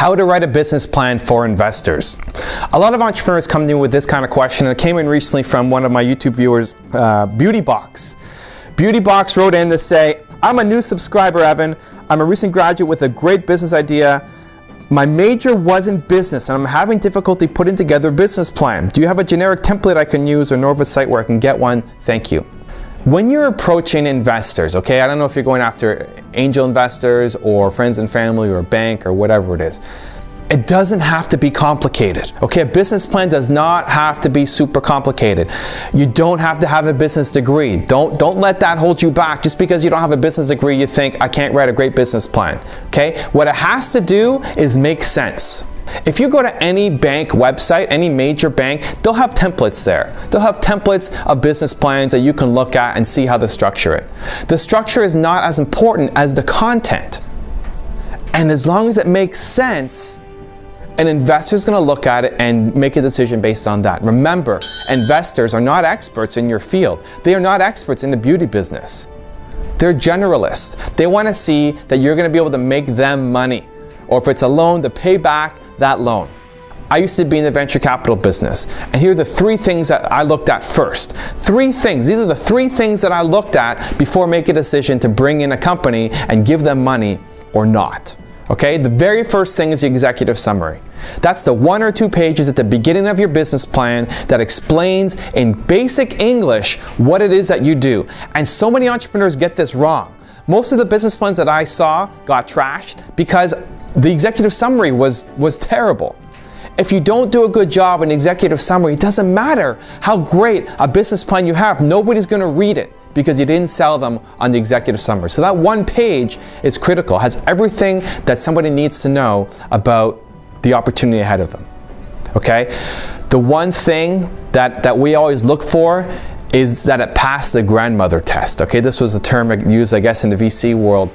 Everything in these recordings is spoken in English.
How to write a business plan for investors. A lot of entrepreneurs come to me with this kind of question, and it came in recently from one of my YouTube viewers, boxx. boxx wrote in to say, I'm a new subscriber, Evan. I'm a recent graduate with a great business idea. My major was in business and I'm having difficulty putting together a business plan. Do you have a generic template I can use or know of a site where I can get one? Thank you. When you're approaching investors, okay, I don't know if you're going after angel investors or friends and family or a bank or whatever it is, it doesn't have to be complicated, okay? A business plan does not have to be super complicated. You don't have to have a business degree. Don't let that hold you back. Just because you don't have a business degree, you think, I can't write a great business plan, okay? What it has to do is make sense. If you go to any bank website, any major bank, they'll have templates there. They'll have templates of business plans that you can look at and see how to structure it. The structure is not as important as the content. And as long as it makes sense, an investor is going to look at it and make a decision based on that. Remember, investors are not experts in your field. They are not experts in the beauty business. They're generalists. They want to see that you're going to be able to make them money. Or if it's a loan, to pay back that loan. I used to be in the venture capital business, and here are the three things that I looked at first. Three things. These are the three things that I looked at before making a decision to bring in a company and give them money or not. Okay, the very first thing is the executive summary. That's the 1 or 2 pages at the beginning of your business plan that explains in basic English what it is that you do. And so many entrepreneurs get this wrong. Most of the business plans that I saw got trashed because the executive summary was terrible. If you don't do a good job in executive summary, it doesn't matter how great a business plan you have. Nobody's going to read it because you didn't sell them on the executive summary. So that 1 page is critical, has everything that somebody needs to know about the opportunity ahead of them. Okay? The one thing that we always look for is that it passed the grandmother test. Okay? This was a term used, I guess, in the VC world.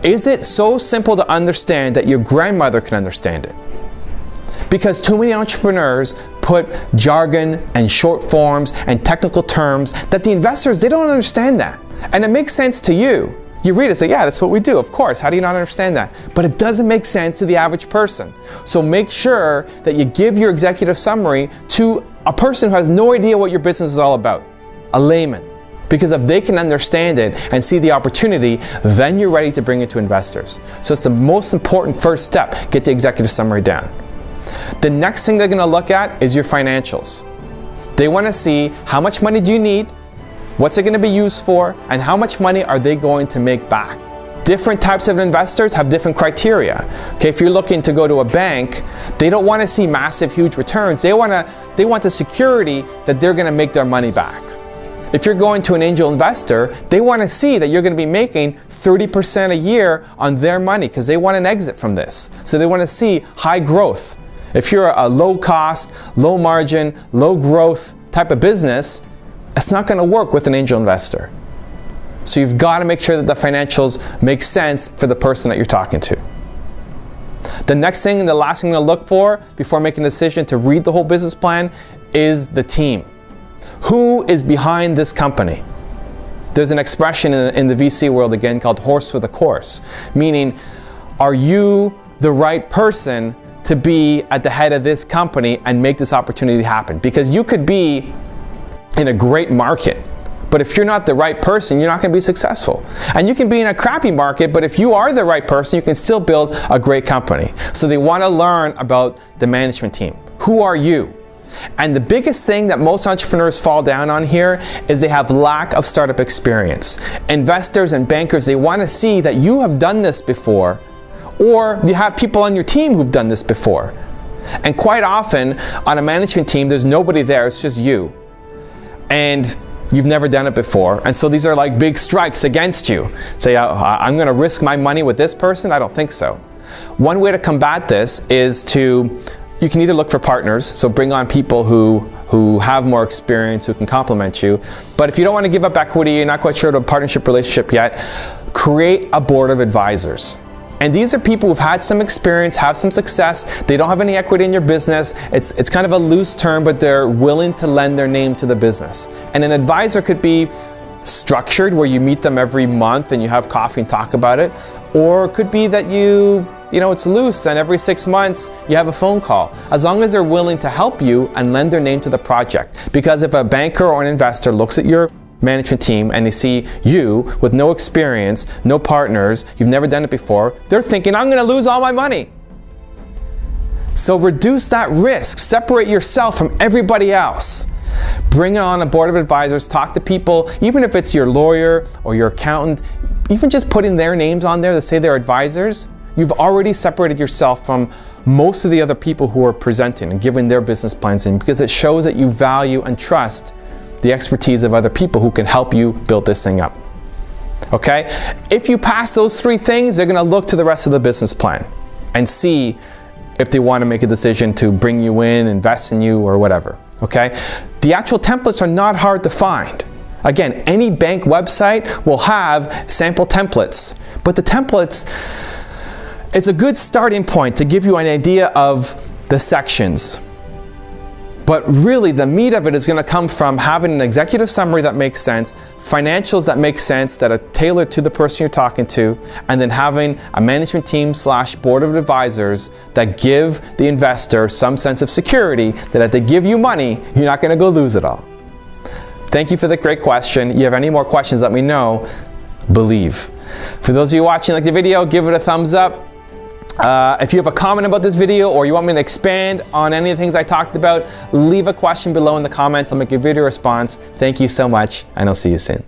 Is it so simple to understand that your grandmother can understand it? Because too many entrepreneurs put jargon and short forms and technical terms that the investors, they don't understand that. And it makes sense to you. You read it and say, yeah, that's what we do. Of course, how do you not understand that? But it doesn't make sense to the average person. So make sure that you give your executive summary to a person who has no idea what your business is all about, a layman. Because if they can understand it and see the opportunity, then you're ready to bring it to investors. So it's the most important first step, get the executive summary down. The next thing they're going to look at is your financials. They want to see how much money do you need, what's it going to be used for, and how much money are they going to make back. Different types of investors have different criteria. Okay, if you're looking to go to a bank, they don't want to see massive, huge returns. They want the security that they're going to make their money back. If you're going to an angel investor, they want to see that you're going to be making 30% a year on their money because they want an exit from this. So they want to see high growth. If you're a low cost, low margin, low growth type of business, it's not going to work with an angel investor. So you've got to make sure that the financials make sense for the person that you're talking to. The next thing and the last thing to look for before making a decision to read the whole business plan is the team. Who is behind this company? There's an expression in the VC world again called horse for the course, meaning, are you the right person to be at the head of this company and make this opportunity happen? Because you could be in a great market, but if you're not the right person, you're not going to be successful. And you can be in a crappy market, but if you are the right person, you can still build a great company. So they want to learn about the management team. Who are you? And the biggest thing that most entrepreneurs fall down on here is they have lack of startup experience. Investors and bankers, they want to see that you have done this before, or you have people on your team who've done this before. And quite often on a management team, there's nobody there, it's just you. And you've never done it before. And so these are like big strikes against you. Say, I'm going to risk my money with this person? I don't think so. One way to combat this is you can either look for partners, so bring on people who have more experience, who can complement you. But if you don't want to give up equity, you're not quite sure of a partnership relationship yet, create a board of advisors. And these are people who've had some experience, have some success, they don't have any equity in your business, it's kind of a loose term, but they're willing to lend their name to the business. And an advisor could be structured where you meet them every month and you have coffee and talk about it, or it could be that you you know, it's loose and every 6 months you have a phone call. As long as they're willing to help you and lend their name to the project. Because if a banker or an investor looks at your management team and they see you with no experience, no partners, you've never done it before, they're thinking, I'm gonna lose all my money. So reduce that risk, separate yourself from everybody else. Bring on a board of advisors, talk to people, even if it's your lawyer or your accountant, even just putting their names on there to say they're advisors, you've already separated yourself from most of the other people who are presenting and giving their business plans in, because it shows that you value and trust the expertise of other people who can help you build this thing up. Okay? If you pass those 3 things, they're gonna look to the rest of the business plan and see if they wanna make a decision to bring you in, invest in you, or whatever. Okay? The actual templates are not hard to find. Again, any bank website will have sample templates, but the templates is a good starting point to give you an idea of the sections. But really, the meat of it is going to come from having an executive summary that makes sense, financials that make sense, that are tailored to the person you're talking to, and then having a management team / board of advisors that give the investor some sense of security that if they give you money, you're not going to go lose it all. Thank you for the great question. You have any more questions, let me know. Believe. For those of you watching, like the video, give it a thumbs up. If you have a comment about this video or you want me to expand on any of the things I talked about, leave a question below in the comments. I'll make a video response. Thank you so much, and I'll see you soon.